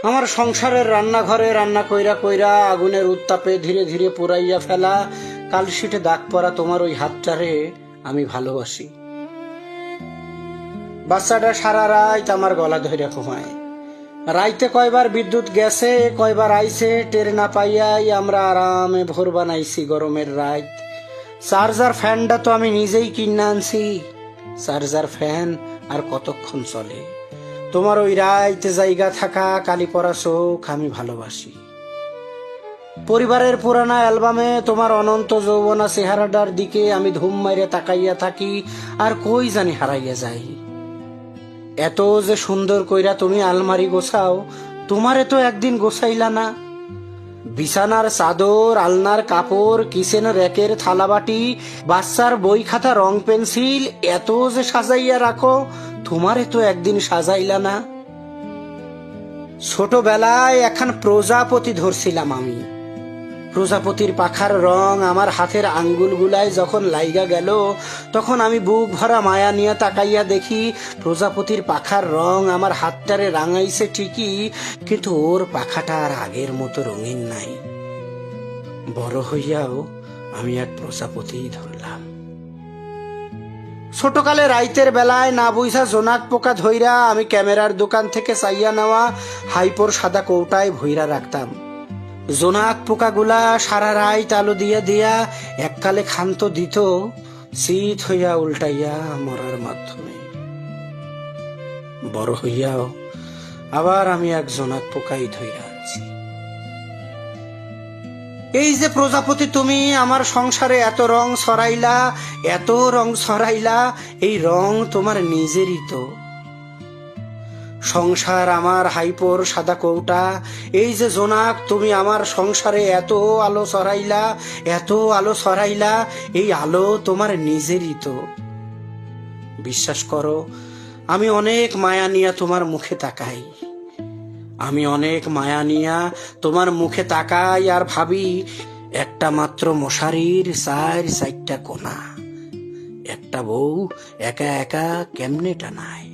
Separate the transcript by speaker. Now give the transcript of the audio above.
Speaker 1: আমার সংসারের রান্নাঘরে রান্না কইরা কইরা আগুনের উত্তাপে ধীরে ধীরে পুরাইয়া ফেলা কালশিটে দাগ পড়া তোমার ওই হাতটারে আমি ভালোবাসি। বাচ্চাটা সারা রাত আমার গলা ধরে ঘুমায়। রাইতে কয়বার বিদ্যুৎ গেছে, কয়বার আইছে, টের না পাইয়াই আমরা আরামে ভোর বানাইছি গরমের রাত। চার্জার ফ্যানটা তো আমি নিজেই কিনে আনছি। চার্জার ফ্যান আর কতক্ষণ চলে? তোমার ওই রাইতে জায়গা থাকা কালি পরা চোখ আমি ভালোবাসি। পরিবারের পুরানা অ্যালবামে তোমার অনন্ত যৌবনা চেহারাটার দিকে আমি ধুম মাইরে তাকাইয়া থাকি, আর কই জানি হারাইয়া যাই। এত যে সুন্দর কইরা তুমি আলমারি গোছাও, তোমারে তো একদিন গোছাইলা না। বিছানার চাদর, আলনার কাপড়, কিচেন র্যাকের থালাবাটি, বাচ্চার বই খাতা, রং পেন্সিল এত যে সাজাইয়া রাখো, তোমারে তো একদিন সাজাইলা না। ছোটবেলায় এখন প্রজাপতি ধরছিলাম আমি। প্রজাপতির পাখার রং আমার হাতের আঙ্গুলগুলায় যখন লাইগা গেল, তখন আমি বুক ভরা মায়া নিয়ে তাকাইয়া দেখি প্রজাপতির পাখার রং আমার হাতটারে রাঙাইছে ঠিকই, কিন্তু ওর পাখাটা আর আগের মতো রঙিন নাই। বড় হইয়াও আমি এক প্রজাপতিই ধরলাম। ছোটকালে রাইতের বেলায় না বুঝা জোনাক পোকা ধইরা আমি ক্যামেরার দোকান থেকে চাইয়া নেওয়া হাইপোর সাদা কৌটায় ভইরা রাখতাম। জোনাক পোকাগুলা সারা রাইত আলো দিয়া দিয়া এককালে ক্ষান্ত দিত, শীত হইয়া উল্টাইয়া মরার মাধ্যমে। বড় হইয়াও আবার আমি এক জোনাক পোকাই ধইরা আনছি। এই যে প্রজাপতি, তুমি আমার সংসারে এত রং ছড়াইলা, এত রং ছড়াইলা, এই রং তোমার নিজেরই তো। সংসার আমার হাইপোর সাদা কৌটা, এই যে জোনাক, তুমি আমার সংসারে এত আলো ছড়াইলা, এত আলো ছড়াইলা, এই আলো তোমার নিজেরই তো। বিশ্বাস করো, আমি অনেক মায়া নিয়া তোমার মুখে তাকাই। আমি অনেক মায়া নিয়া তোমার মুখে তাকাই আর ভাবি, একটা মাত্র মশারির চারটা কোনা, একটা বউ একা একা কেমনে টানায়।